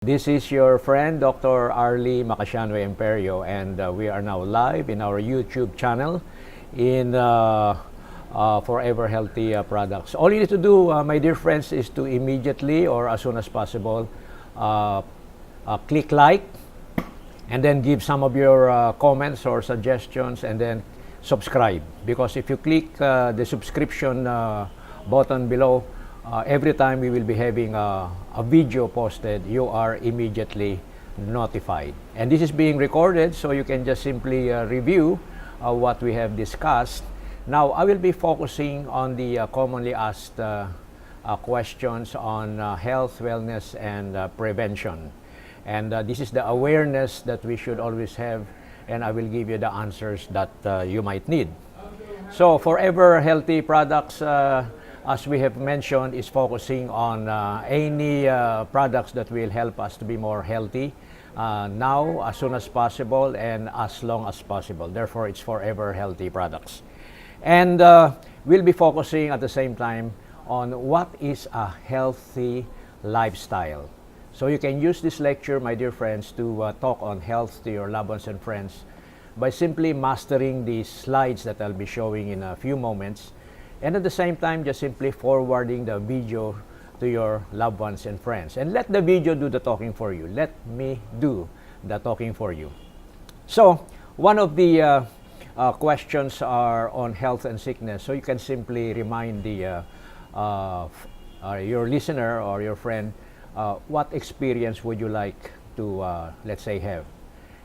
This is your friend, Dr. Arle Imperio, and we are now live in our YouTube channel in Forever Healthy Products. All you need to do, my dear friends, is to immediately or as soon as possible click like and then give some of your comments or suggestions and then subscribe. Because if you click the subscription button below, every time we will be having a video posted, you are immediately notified. And this is being recorded, so you can just simply review what we have discussed. Now, I will be focusing on the commonly asked questions on health, wellness, and prevention. And this is the awareness that we should always have, and I will give you the answers that you might need. So, Forever Healthy Products, as we have mentioned, is focusing on any products that will help us to be more healthy now, as soon as possible, and as long as possible. Therefore, it's Forever Healthy Products. And we'll be focusing at the same time on what is a healthy lifestyle. So you can use this lecture, my dear friends, to talk on health to your loved ones and friends by simply mastering these slides that I'll be showing in a few moments. And at the same time, just simply forwarding the video to your loved ones and friends. And let the video do the talking for you. Let me do the talking for you. So, one of the questions are on health and sickness. So you can simply remind the your listener or your friend, what experience would you like to, let's say, have?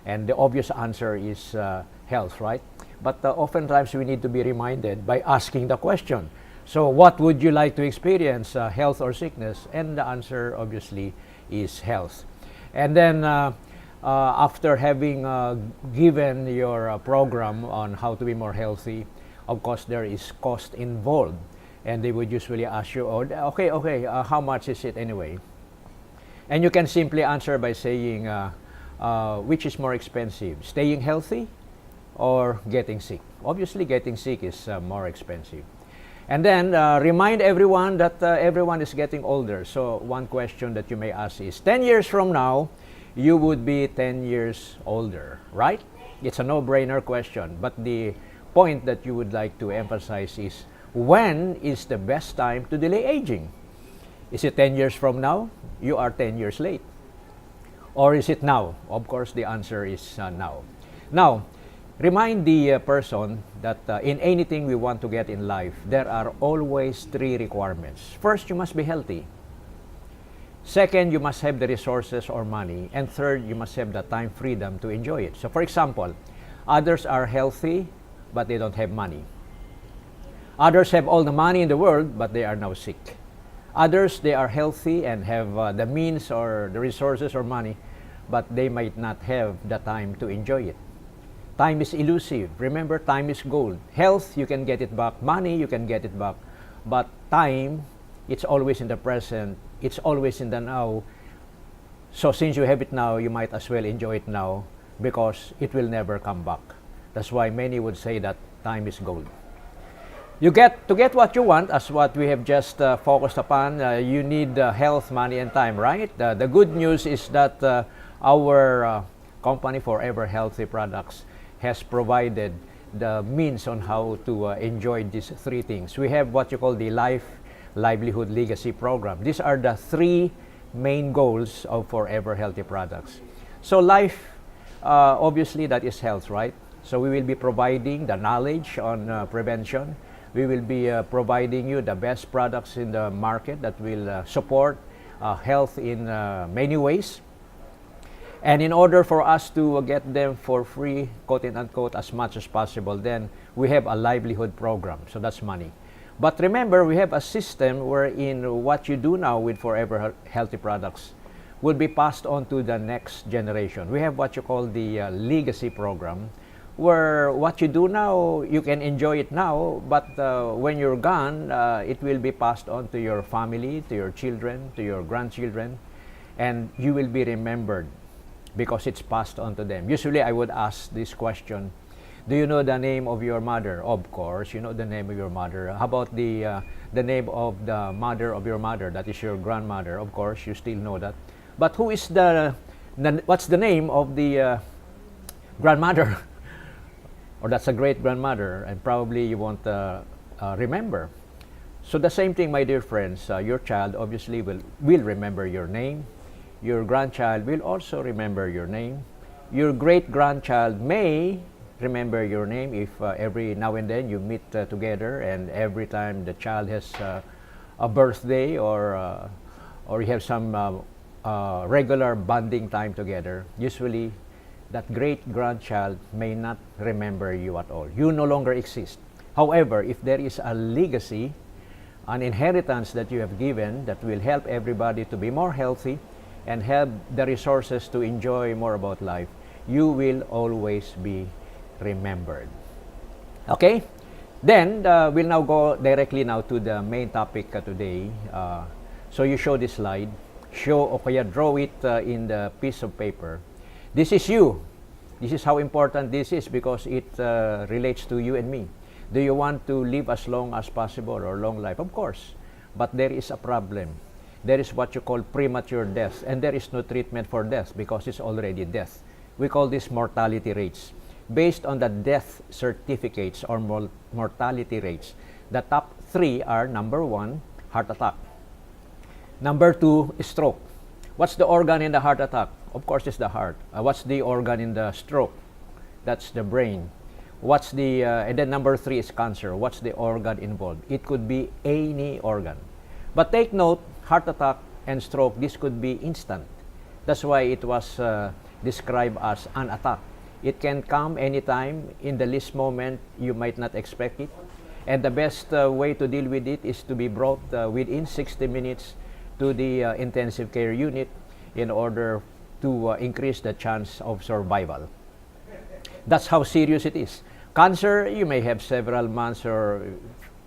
And the obvious answer is health, right? But oftentimes we need to be reminded by asking the question. So what would you like to experience, health or sickness? And the answer obviously is health. And then after having given your program on how to be more healthy, of course there is cost involved. And they would usually ask you, oh, okay, how much is it anyway? And you can simply answer by saying, which is more expensive, staying healthy or getting sick? Obviously, getting sick is more expensive. And then remind everyone that everyone is getting older. So one question that you may ask is, 10 years from now, you would be 10 years older, right? It's a no-brainer question. But the point that you would like to emphasize is, when is the best time to delay aging? Is it 10 years from now? You are 10 years late. Or is it now? Of course, the answer is now. Now, remind the person that in anything we want to get in life, there are always three requirements. First, you must be healthy. Second, you must have the resources or money. And third, you must have the time freedom to enjoy it. So for example, others are healthy, but they don't have money. Others have all the money in the world, but they are now sick. Others, they are healthy and have the means or the resources or money, but they might not have the time to enjoy it. Time is elusive. Remember, time is gold. Health, you can get it back. Money, you can get it back. But time, it's always in the present. It's always in the now. So since you have it now, you might as well enjoy it now because it will never come back. That's why many would say that time is gold. To get what you want, as what we have just focused upon, you need health, money, and time, right? The good news is that our company, Forever Healthy Products, has provided the means on how to enjoy these three things. We have what you call the Life, Livelihood, Legacy program. These are the three main goals of Forever Healthy Products. So life, obviously that is health, right? So we will be providing the knowledge on prevention. We will be providing you the best products in the market that will support health in many ways. And in order for us to get them for free, quote and unquote, as much as possible, then we have a livelihood program. So that's money. But remember, we have a system wherein what you do now with Forever Healthy Products will be passed on to the next generation. We have what you call the legacy program, where what you do now, you can enjoy it now, but when you're gone, it will be passed on to your family, to your children, to your grandchildren, and you will be remembered because it's passed on to them. Usually I would ask this question, do you know the name of your mother? Of course, you know the name of your mother. How about the name of the mother of your mother? That is your grandmother. Of course, you still know that. But who is what's the name of the grandmother? Or that's a great grandmother, and probably you won't remember. So the same thing, my dear friends, your child obviously will remember your name. Your grandchild will also remember your name. Your great-grandchild may remember your name if every now and then you meet together, and every time the child has a birthday or you have some regular bonding time together, usually that great-grandchild may not remember you at all. You no longer exist. However, if there is a legacy, an inheritance that you have given that will help everybody to be more healthy and have the resources to enjoy more about life, you will always be remembered. Okay? Then, we'll now go directly now to the main topic today. So you show this slide. Show o kaya draw it in the piece of paper. This is you. This is how important this is because it relates to you and me. Do you want to live as long as possible or long life? Of course. But there is a problem. There is what you call premature death, and there is no treatment for death because it's already death. We call this mortality rates. Based on the death certificates or mortality rates, the top 3 are: number 1, heart attack. Number 2, stroke. What's the organ in the heart attack? Of course, it's the heart. What's the organ in the stroke? That's the brain. What's the and then number 3 is cancer. What's the organ involved? It could be any organ. But take note, heart attack and stroke, this could be instant. That's why it was described as an attack. It can come anytime, in the least moment you might not expect it. And the best way to deal with it is to be brought within 60 minutes to the intensive care unit in order to increase the chance of survival. That's how serious it is. Cancer, you may have several months or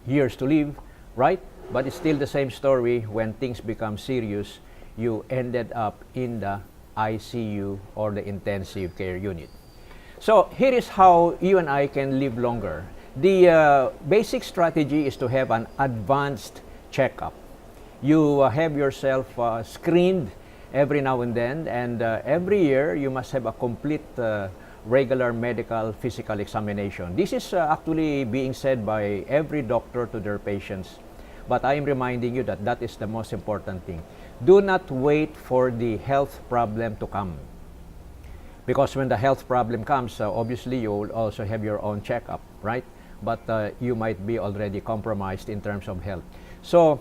years to live, right? But it's still the same story. When things become serious, you ended up in the ICU or the intensive care unit. So here is how you and I can live longer. The basic strategy is to have an advanced checkup. You have yourself screened every now and then, and every year you must have a complete regular medical physical examination. This is actually being said by every doctor to their patients, but I am reminding you that that is the most important thing. Do not wait for the health problem to come, because when the health problem comes, obviously you will also have your own checkup, right? But you might be already compromised in terms of health. So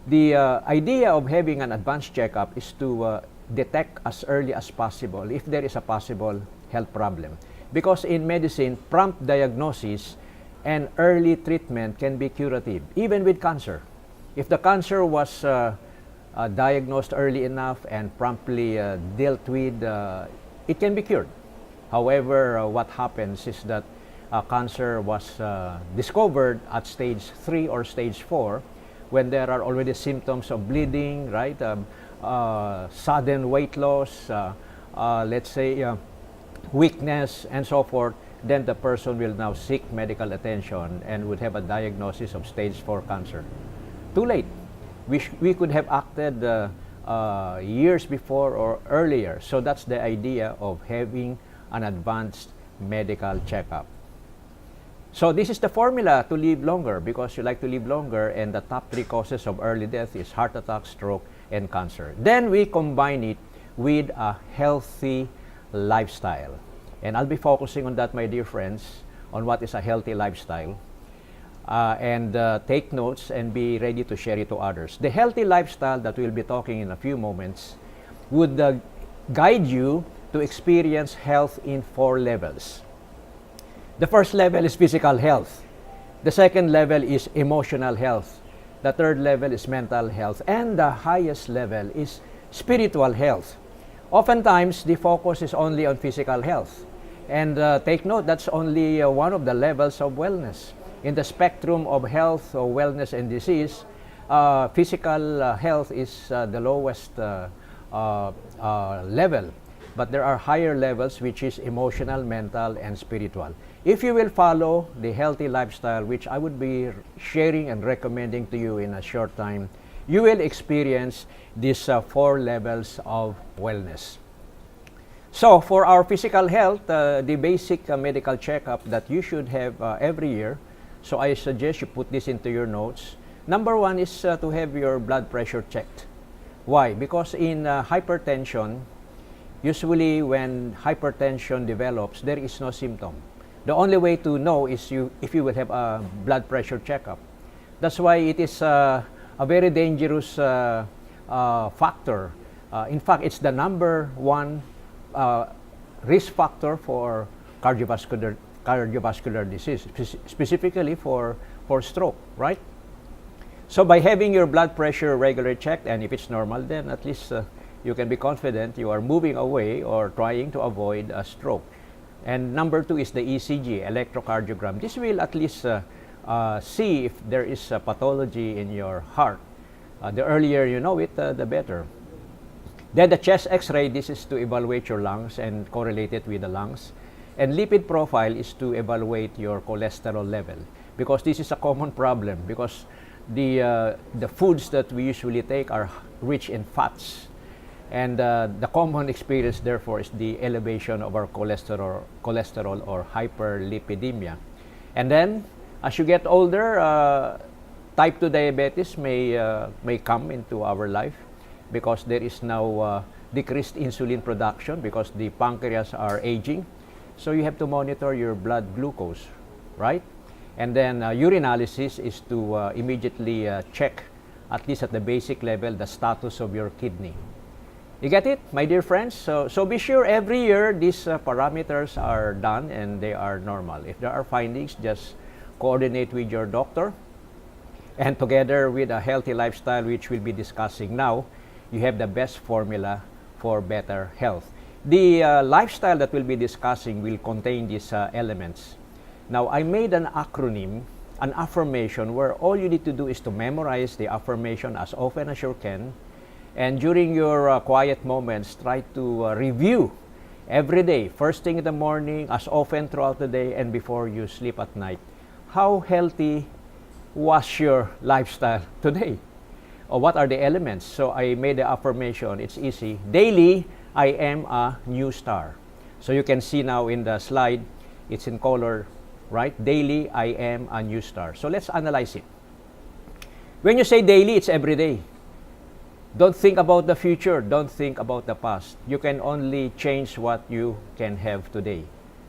the idea of having an advanced checkup is to detect as early as possible if there is a possible health problem. Because in medicine, prompt diagnosis and early treatment can be curative, even with cancer. If the cancer was diagnosed early enough and promptly dealt with, it can be cured. However, what happens is that cancer was discovered at stage 3 or stage 4 when there are already symptoms of bleeding, right? Sudden weight loss, let's say weakness, and so forth. Then the person will now seek medical attention and would have a diagnosis of stage 4 cancer. Too late. We could have acted years before or earlier. So that's the idea of having an advanced medical checkup. So this is the formula to live longer, because you like to live longer, and the top 3 causes of early death is heart attack, stroke, and cancer. Then we combine it with a healthy lifestyle. And I'll be focusing on that, my dear friends, on what is a healthy lifestyle. And take notes and be ready to share it to others. The healthy lifestyle that we'll be talking in a few moments would guide you to experience health in 4 levels. The first level is physical health. The second level is emotional health. The third level is mental health. And the highest level is spiritual health. Oftentimes, the focus is only on physical health. And take note, that's only one of the levels of wellness. In the spectrum of health, or wellness, and disease, physical health is the lowest level. But there are higher levels, which is emotional, mental, and spiritual. If you will follow the healthy lifestyle, which I would be sharing and recommending to you in a short time, you will experience these 4 levels of wellness. So, for our physical health, the basic medical checkup that you should have every year, so I suggest you put this into your notes. Number 1 is to have your blood pressure checked. Why? Because in hypertension, usually when hypertension develops, there is no symptom. The only way to know is if you will have a blood pressure checkup. That's why it is a very dangerous factor. In fact, it's the number 1 risk factor for cardiovascular disease, specifically for stroke, right? So by having your blood pressure regularly checked, and if it's normal, then at least you can be confident you are moving away or trying to avoid a stroke. And number 2 is the ECG, electrocardiogram. This will at least see if there is a pathology in your heart. The earlier you know it, the better. Then the chest X-ray, this is to evaluate your lungs and correlate it with the lungs. And lipid profile is to evaluate your cholesterol level, because this is a common problem, because the foods that we usually take are rich in fats. And the common experience, therefore, is the elevation of our cholesterol or hyperlipidemia. And then, as you get older, type 2 diabetes may come into our life, because there is now decreased insulin production because the pancreas are aging. So you have to monitor your blood glucose, right? And then urinalysis is to immediately check, at least at the basic level, the status of your kidney. You get it, my dear friends? So be sure every year these parameters are done and they are normal. If there are findings, just coordinate with your doctor. And together with a healthy lifestyle, which we'll be discussing now, you have the best formula for better health. The lifestyle that we'll be discussing will contain these elements. Now, I made an acronym, an affirmation, where all you need to do is to memorize the affirmation as often as you can. And during your quiet moments, try to review every day, first thing in the morning, as often throughout the day, and before you sleep at night. How healthy was your lifestyle today? Or what are the elements? So I made the affirmation. It's easy. Daily, I am a new star. So you can see now in the slide, it's in color, right? Daily, I am a new star. So let's analyze it. When you say daily, it's every day. Don't think about the future. Don't think about the past. You can only change what you can have today.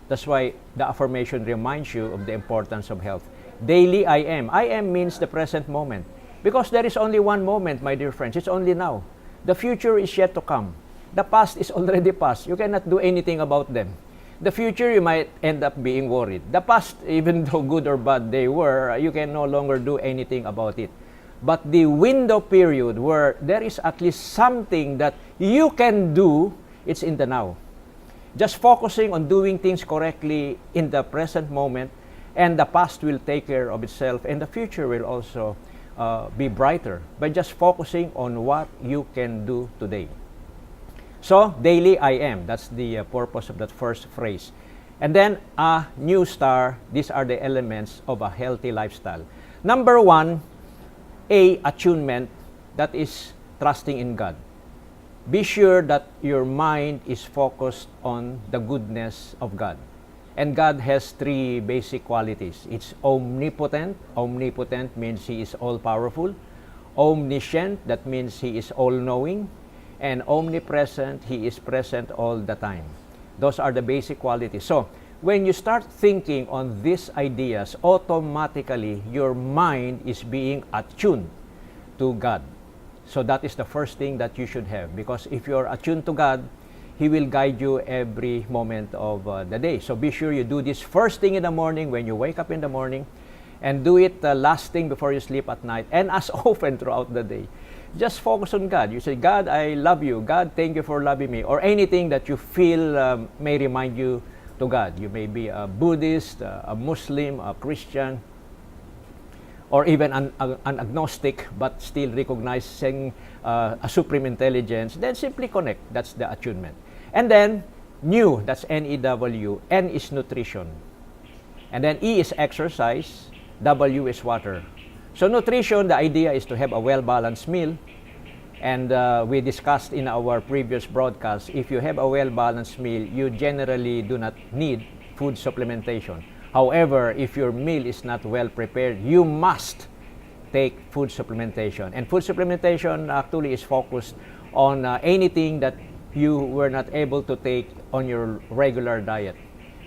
That's why the affirmation reminds you of the importance of health. Daily, I am. I am means the present moment. Because there is only one moment, my dear friends. It's only now. The future is yet to come. The past is already past. You cannot do anything about them. The future, you might end up being worried. The past, even though good or bad they were, you can no longer do anything about it. But the window period where there is at least something that you can do, it's in the now. Just focusing on doing things correctly in the present moment, and the past will take care of itself, and the future will also be brighter by just focusing on what you can do today. So, daily I am. That's the purpose of that first phrase. And then, a new star. These are the elements of a healthy lifestyle. Number 1, attunement. That is trusting in God. Be sure that your mind is focused on the goodness of God. And God has 3 basic qualities. It's omnipotent. Omnipotent means He is all-powerful. Omniscient, that means He is all-knowing. And omnipresent, He is present all the time. Those are the basic qualities. So, when you start thinking on these ideas, automatically your mind is being attuned to God. So that is the first thing that you should have. Because if you're attuned to God, He will guide you every moment of the day. So be sure you do this first thing in the morning when you wake up in the morning, and do it last thing before you sleep at night, and as often throughout the day. Just focus on God. You say, God, I love you. God, thank you for loving me. Or anything that you feel may remind you to God. You may be a Buddhist, a Muslim, a Christian, or even an agnostic, but still recognizing a supreme intelligence. Then simply connect. That's the attunement. And then, new, that's N-E-W. N is nutrition. And then E is exercise. W is water. So nutrition, the idea is to have a well-balanced meal. And we discussed in our previous broadcast, if you have a well-balanced meal, you generally do not need food supplementation. However, if your meal is not well prepared, you must take food supplementation. And food supplementation actually is focused on anything that you were not able to take on your regular diet.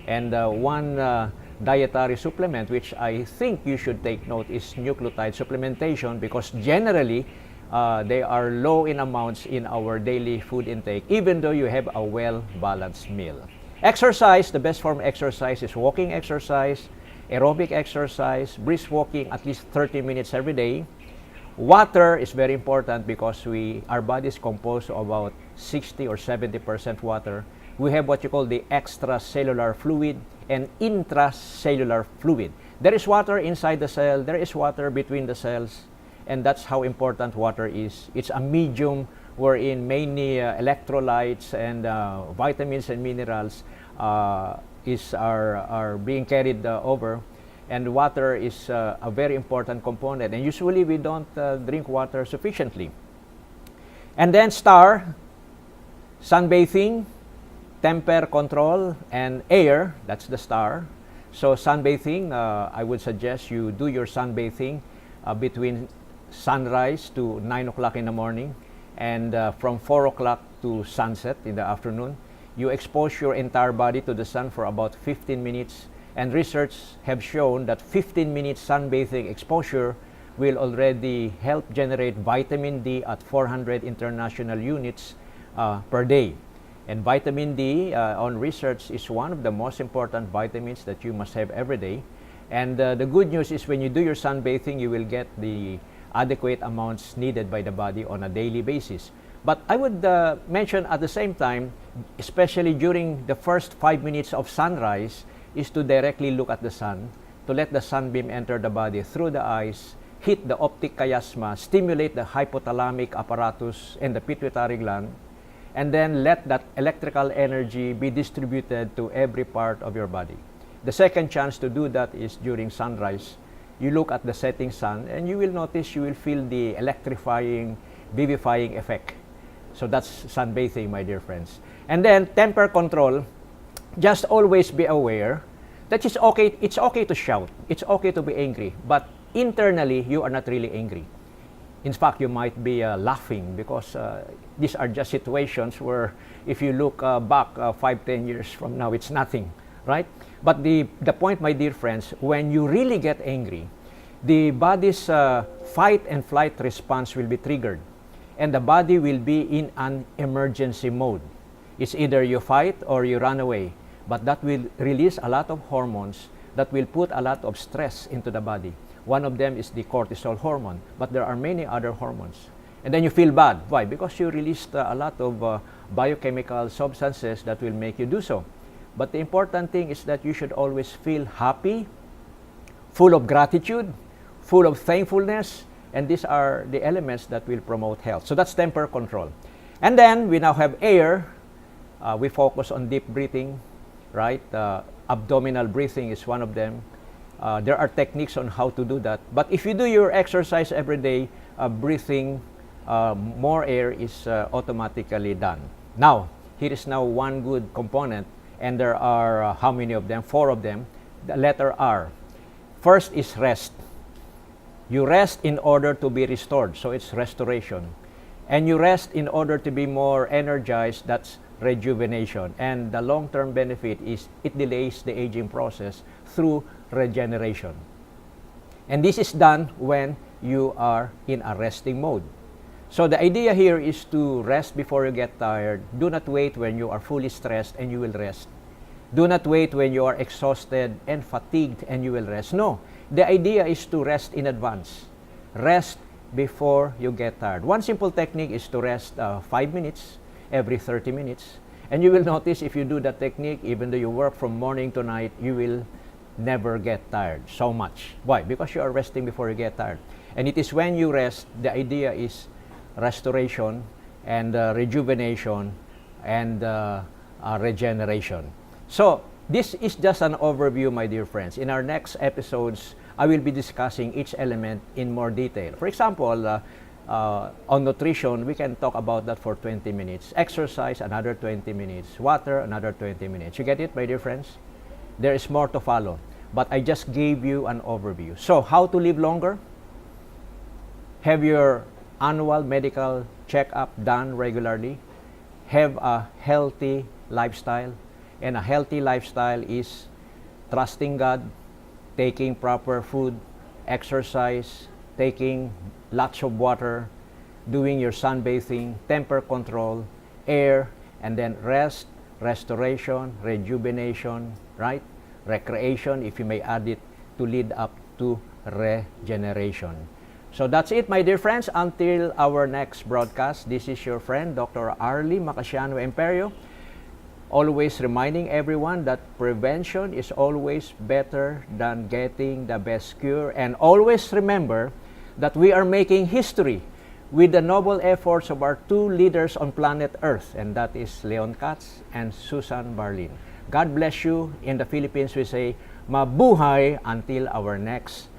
And one dietary supplement which I think you should take note is nucleotide supplementation, because generally they are low in amounts in our daily food intake, even though you have a well-balanced meal. Exercise, the best form of exercise is walking exercise, aerobic exercise, brisk walking at least 30 minutes every day. Water is very important because our body is composed of about 60 or 70% water. We have what you call the extracellular fluid and intracellular fluid. There is water inside the cell, there is water between the cells, and that's how important water is. It's a medium wherein many electrolytes and vitamins and minerals are being carried over, and water is a very important component, and usually we don't drink water sufficiently. And then sunbathing, temper control, and air, that's the star. So sunbathing, I would suggest you do your sunbathing between sunrise to 9 o'clock in the morning, and from 4 o'clock to sunset in the afternoon. You expose your entire body to the sun for about 15 minutes, and research have shown that 15 minutes sunbathing exposure will already help generate vitamin D at 400 international units per day. And vitamin D, on research, is one of the most important vitamins that you must have every day. And the good news is when you do your sunbathing, you will get the adequate amounts needed by the body on a daily basis. But I would mention at the same time, especially during the first 5 minutes of sunrise, is to directly look at the sun, to let the sunbeam enter the body through the eyes, hit the optic chiasma, stimulate the hypothalamic apparatus and the pituitary gland, and then let that electrical energy be distributed to every part of your body. The second chance to do that is during sunrise. You look at the setting sun and you will notice, you will feel the electrifying, vivifying effect. So that's sunbathing, my dear friends. And then temper control, just always be aware that it's okay to shout, it's okay to be angry, but internally you are not really angry. In fact, you might be laughing because these are just situations where if you look back 5-10 years from now, it's nothing, right? But the point, my dear friends, when you really get angry, the body's fight and flight response will be triggered, and the body will be in an emergency mode. It's either you fight or you run away, but that will release a lot of hormones that will put a lot of stress into the body. One of them is the cortisol hormone, but there are many other hormones. And then you feel bad. Why? Because you released a lot of biochemical substances that will make you do so. But the important thing is that you should always feel happy, full of gratitude, full of thankfulness, and these are the elements that will promote health. So that's temper control. And then we now have air. We focus on deep breathing, right? Abdominal breathing is one of them. There are techniques on how to do that. But if you do your exercise every day, breathing more air is automatically done. Now, here is now one good component, and there are how many of them? 4 of them. The letter R. First is rest. You rest in order to be restored, so it's restoration. And you rest in order to be more energized, that's rejuvenation. And the long-term benefit is it delays the aging process through regeneration. And this is done when you are in a resting mode. So the idea here is to rest before you get tired. Do not wait when you are fully stressed and you will rest. Do not wait when you are exhausted and fatigued and you will rest. No, the idea is to rest in advance. Rest before you get tired. One simple technique is to rest 5 minutes every 30 minutes. And you will notice if you do that technique, even though you work from morning to night, you will never get tired so much. Why? Because you are resting before you get tired. And it is when you rest, the idea is restoration and rejuvenation and regeneration. So this is just an overview, my dear friends. In our next episodes, I will be discussing each element in more detail. For example, on nutrition, we can talk about that for 20 minutes. Exercise, another 20 minutes. Water, another 20 minutes. You get it, my dear friends? There is more to follow. But I just gave you an overview. So, how to live longer? Have your annual medical checkup done regularly. Have a healthy lifestyle. And a healthy lifestyle is trusting God, taking proper food, exercise, taking lots of water, doing your sunbathing, temper control, air, and then rest, restoration, rejuvenation, right? Recreation, if you may add it, to lead up to regeneration. So that's it, my dear friends. Until our next broadcast, this is your friend, Dr. Arle Imperio, always reminding everyone that prevention is always better than getting the best cure. And always remember that we are making history with the noble efforts of our two leaders on planet Earth, and that is Leon Katz and Susan Barlin. God bless you. In the Philippines, we say, mabuhay until our next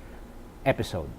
episode.